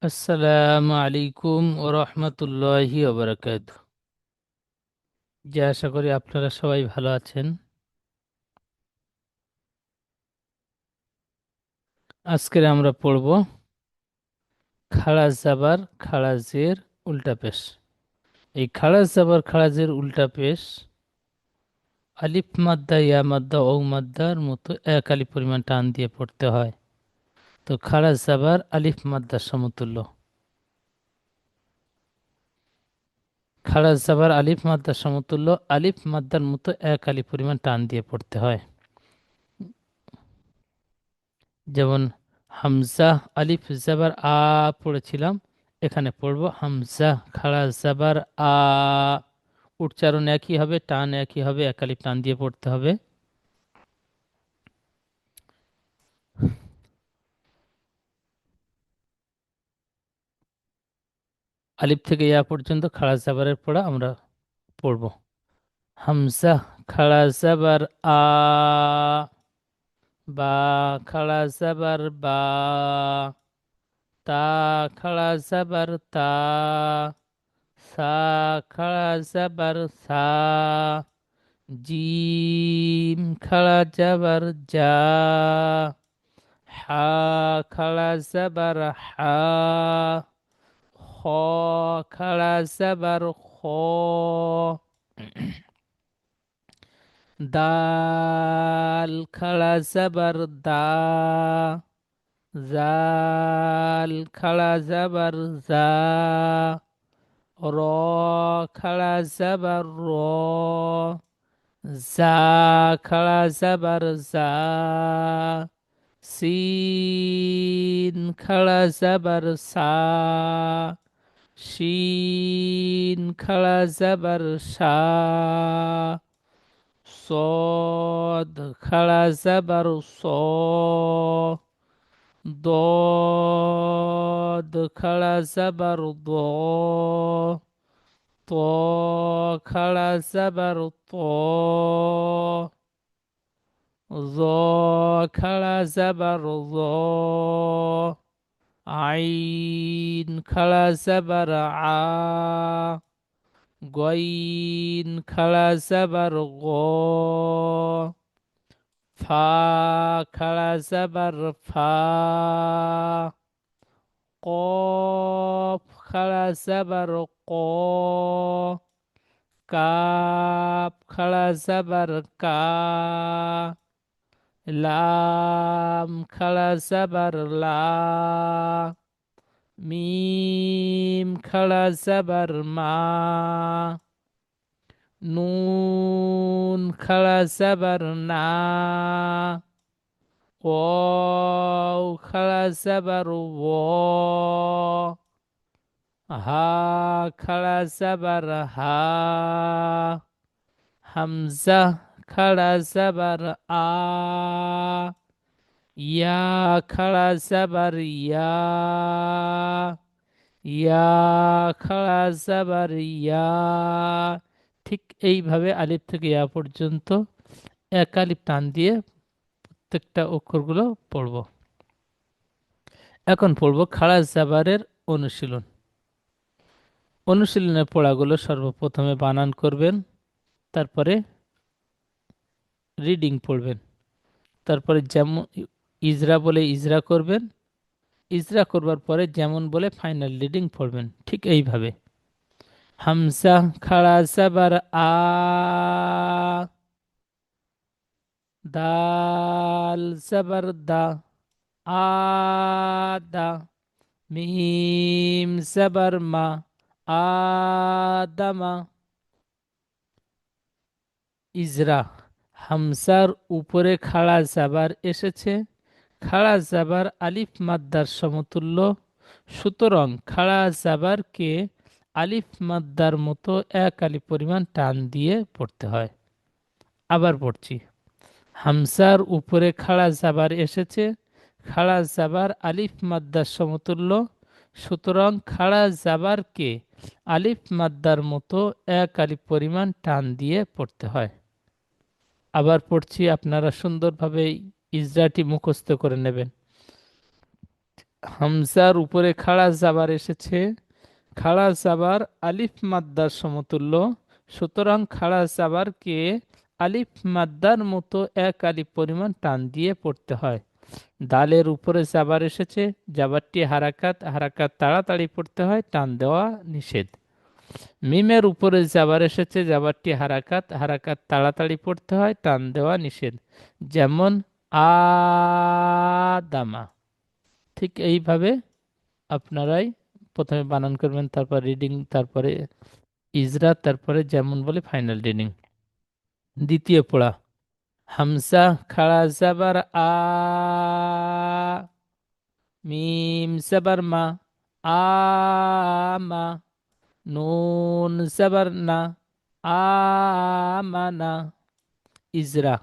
আসসালামু আলাইকুম ও রহমতুল্লাহি ওবরাকাত। যে আশা করি আপনারা সবাই ভালো আছেন। আজকে আমরা পড়ব খাড়া জাবার খাড়া জের উল্টা পেশ। এই খাড়া জাবার খাড়া জের উল্টা পেশ আলিফ মাদ্দা ইয়া মাদ্দা ও মাদ্দার মতো এক আলিফ পরিমাণ টান দিয়ে পড়তে হয়। তো খাড়া জাবার আলিফ মাদ্দার সমতুল্য। খাড়া জাবার আলিফ মাদ্দার সমতুল্য আলিফ মাদ্দার মতো এক আলিফ পরিমাণ টান দিয়ে পড়তে হয়। যেমন হামজা আলিফ জাবার পড়েছিলাম, এখানে পড়ব হামজা খাড়া জাবার উচ্চারণ একই হবে, টান একই হবে, এক আলিফ টান দিয়ে পড়তে হবে। আলিফ থেকে ইয়া পর্যন্ত খাড়া জাবারের পড়া আমরা পড়ব। হামজা খাড়া জাবার বা খাড়া জাবার বা, তা খাড়া জাবার তা, সা খাড়া জাবার সা, জিম খাড়া জাবার জা, হা খাড়া জাবার হা, খ খাড়া জাবার খ, দাল খাড়া জাবার দা, জাল খাড়া জাবার জা, র খাড়া জাবার র, জা খাড়া জাবার জা, সিন খাড়া জাবার সা, শিন খাড়া জাবার সা, صاد খাড়া জাবার স, ضاد খাড়া জাবার দ, ত খাড়া জাবার ত, জ খাড়া জাবার জ, আইন খাড়া জাবার আ, গইন খাড়া জাবার গ, ফা খাড়া জাবার ফা, কফ খাড়া জাবার ক, কাপ খাড়া জাবার কা, লাম খাড়া জাবার লা, মিম খাড়া জাবার মা, নুন খাড়া জাবার না, ওয়াও খাড়া জাবার ও, হা খাড়া জাবার হা, হামজা খাড়া জাবার আ, ইয়া খাড়া জাবার ইয়া, ইয়া খাড়া জাবার ইয়া। ঠিক এইভাবে আলিফ থেকে ইয়া পর্যন্ত এক আলিফ টান দিয়ে প্রত্যেকটা অক্ষরগুলো পড়ব। এখন পড়ব খাড়া জাবারের অনুশীলন। অনুশীলনের পড়াগুলো সর্বপ্রথমে বানান করবেন, তারপরে রিডিং পড়বেন, তারপরে যেমন ইজরা বলে ইজরা করবেন, ইজরা করবার পরে যেমন বলে ফাইনাল রিডিং পড়বেন। ঠিক এইভাবে হামজা খাড়া জাবার আ, দাল জাবার দা, আদা, মিম জাবার মা, আদামা। ইজরা হামজার উপরে খাড়া জাবার এসেছে, খাড়া জাবার আলিফ মাদ্দার সমতুল্য, সুতরাং খাড়া জাবারকে আলিফ মাদ্দার মতো এক আলিফ পরিমাণ টান দিয়ে পড়তে হয়। আবার পড়ছি, হামজার উপরে খাড়া জাবার এসেছে, খাড়া জাবার আলিফ মাদ্দার সমতুল্য, সুতরাং খাড়া জাবারকে আলিফ মাদ্দার মতো এক আলিফ পরিমাণ টান দিয়ে পড়তে হয়। আবার পড়ছি, আপনারা সুন্দরভাবে ইজরাটি মুখস্থ করে নেবেন। হামজার উপরে খাড়া জাবার এসেছে, খাড়া জাবার আলিফ মাদ্দার সমতুল্য, সুতরাং খাড়া জাবারকে আলিফ মাদ্দার মতো এক আলিফ পরিমাণ টান দিয়ে পড়তে হয়। দালের উপরে জাবার এসেছে, জাবারটি হারাকাত, হারাকাত তাড়াতাড়ি পড়তে হয়, টান দেওয়া নিষেধ। মিমের উপরে জাবার এসেছে, জাবারটি হারাকাত, হারাকাত তাড়াতাড়ি পড়তে হয়, টান দেওয়া নিষেধ। যেমন আদামা। ঠিক এইভাবে আপনারাই প্রথমে বানান করবেন, তারপর রিডিং, তারপরে ইজরা, তারপরে যেমন বলে ফাইনাল রিডিং। দ্বিতীয় পড়া। হামজা খাড়া জাবার আ, মিম জাবার মা, আমা, নুন জাবার না, আমানা। ইজরা।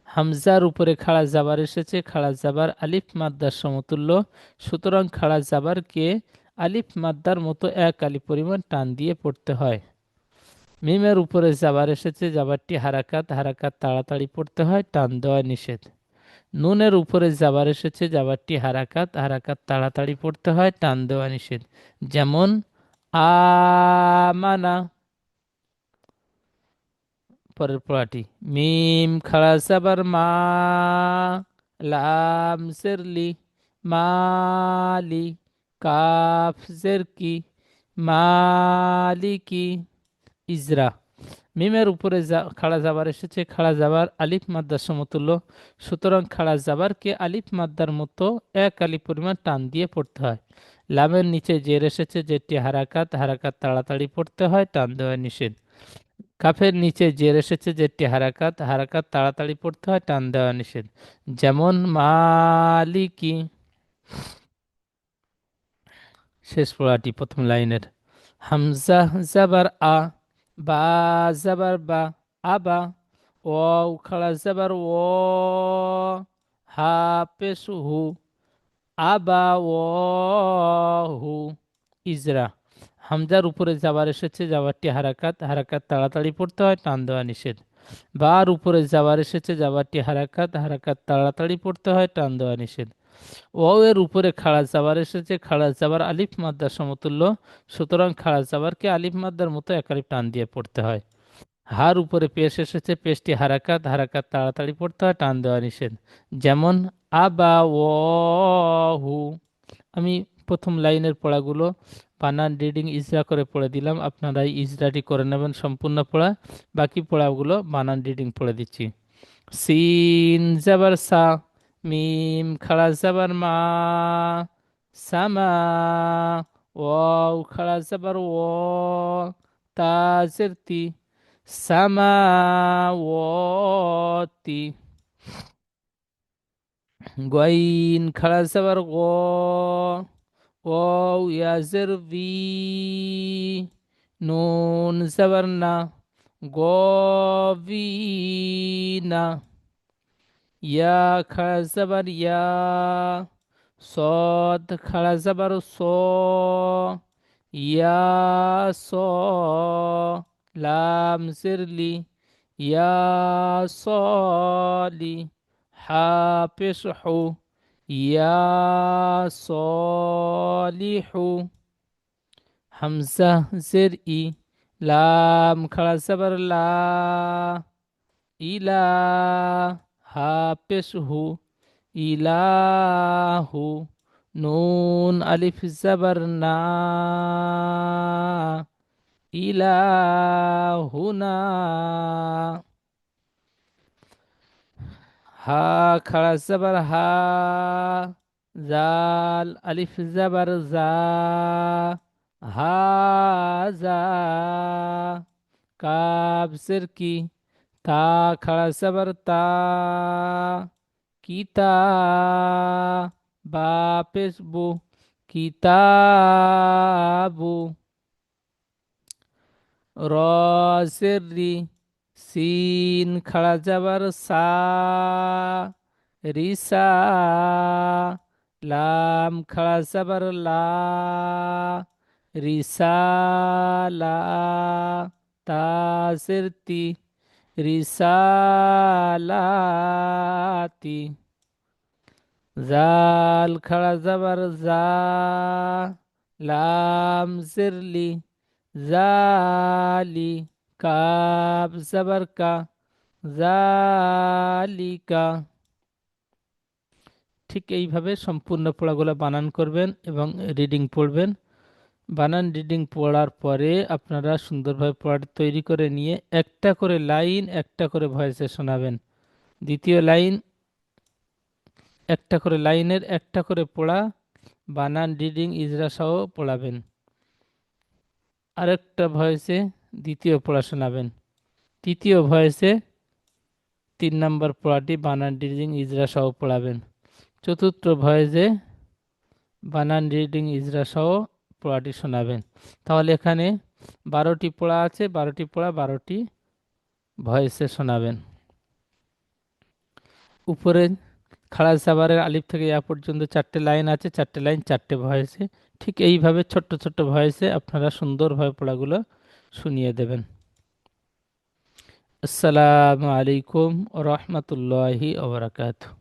হামজার উপরে খাড়া জাবার এসেছে, খাড়া জাবার আলিফ মাদ্দার সমতুল্য, সুতরাং খাড়া জাবারকে আলিফ মাদ্দার মতো এক আলিফ পরিমাণ টান দিয়ে পড়তে হয়। মিমের উপরে জাবার এসেছে, জাবারটি হারাকাত, হারাকাত তাড়াতাড়ি পড়তে হয়, টান দেওয়া নিষেধ। নুনের উপরে জাবার এসেছে, জাবারটি হারাকাত, হারাকাত তাড়াতাড়ি পড়তে হয়, টান দেওয়া নিষেধ। যেমন আমানা। পরের পড়াটি। মিম খাড়া জাবার মা, লাম জেরলি, মালি, কাফ জের কি, মালিকি। ইজরা। মিমের উপরে খাড়া জাবার এসেছে, খাড়া জাবার আলিফ মাদ্দার সমতুল্য, সুতরাং খাড়া জাবারকে আলিফ মাদ্দার মতো এক আলিফ পরিমাণ টান দিয়ে পড়তে হয়। লামের নিচে জের এসেছে, যেটি হারাকাত, হারাকাত তাড়াতাড়ি পড়তে হয়, টান দেওয়া নিষেধ। কাফের নিচে জের এসেছে, যেটি হারাকাত, হারাকাত তাড়াতাড়ি পড়তে হয়, টান দেওয়া নিষেধ। যেমন মালিকি। শেষ পড়াটি প্রথম লাইনের। হামজা জাবার আ, বা জাবার বা, আবা। ওয়াও খাড়া জাবার ও, হা পেশ হু, আবা ও হু। ইজরা। হামজার উপরে জাবার এসেছে, জাবারটি হারাকাত, হারাকাত তাড়াতাড়ি পড়তে হয়, টান দেওয়া নিষেধ। বার উপরে জাবার এসেছে, জাবারটি হারাকাত, হারাকাত তাড়াতাড়ি পড়তে হয়, টান দেওয়া নিষেধ। ওয়াও এর উপরে খাড়া জাবার এসেছে, খাড়া জাবার আলিফ মাদ্দার সমতুল্য, সুতরাং খাড়া জাবারকে আলিফ মাদ্দার মতো এক আলিফ টান দিয়ে পড়তে হয়। হার উপরে পেশ এসেছে, পেশটি হারাকাত, হারাকাত তাড়াতাড়ি পড়তে হয়, টান দেওয়া নিষেধ। যেমন আবা ও হু। আমি প্রথম লাইনের পড়াগুলো বানান রিডিং ইজরা করে পড়ে দিলাম, আপনারা এই ইজরাটি করে নেবেন সম্পূর্ণ পড়া। বাকি পড়াগুলো বানান রিডিং পড়ে দিচ্ছি। সিন জাবার সা, মিম খাড়া জাবার মা, সামা। ওয়াও খাড়া জাবার ও, তা জের তি, সামাওয়াতি। গইন খাড়া জাবার গ, ওয়াও ইয়া জের বি, নুন জাবার না, গবিনা। ইয়া খাড়া জাবার ইয়া, সদ খাড়া জাবার সো, ইয়া স, লাম জিরলি, ইয়া সলি, হা পেশ হু, ইয়া সলিহু। হামজা জের ই, লাম খাড়া জাবার লা, ইলা, হা পেশ হু, ইলাহু। নুন আলিফ জাবার না, ইলাহুনা। হা খাড়া জাবার হা, জাল আলিফ জাবার জা, হাজা। কাব জের কি, তা খাড়া জাবার তা, কিতা। বা পেশ বু, কিতাবু। র জের রি, সিন খাড়া জাবার সা, রিসা। লাম খাড়া জাবার লা, রিসালা। তা জের তি, রিসালাতি। জাল খাড়া যাবার জা, লাম জেরলি, জালি, কাব যাবার কা, জালিকা। ঠিক এইভাবে সম্পূর্ণ পড়াগুলো বানান করবেন এবং রিডিং পড়বেন। বানান রিডিং পড়ার পরে আপনারা সুন্দরভাবে পড়াটা তৈরি করে নিয়ে একটা করে লাইন একটা করে ভয়েসে শোনাবেন। দ্বিতীয় লাইন একটা করে লাইনের একটা করে পড়া, বানান রিডিং ইজরা সহ পড়াবেন। আরেকটা ভয়েসে দ্বিতীয় পড়া শোনাবেন। তৃতীয় ভয়েসে 3 নম্বর পড়াটি বানান রিডিং ইজরা সহ পড়াবেন। চতুর্থ ভয়েসে বানান রিডিং ইজরা সহ পড়াটি শোনাবেন। তাহলে এখানে 12টি পড়া আছে, 12টি পড়া 12টি ভয়েসে শোনাবেন। উপরে খাড়া সাবারের আলিফ থেকে ইয়া পর্যন্ত 4টে লাইন আছে, 4টে লাইন 4টে ভয়েসে। ঠিক এইভাবে ছোট্ট ছোট্ট ভয়েসে আপনারা সুন্দরভাবে পড়াগুলো শুনিয়ে দেবেন। আসসালামু আলাইকুম ওয়া রাহমাতুল্লাহি ওয়া বারাকাতুহু।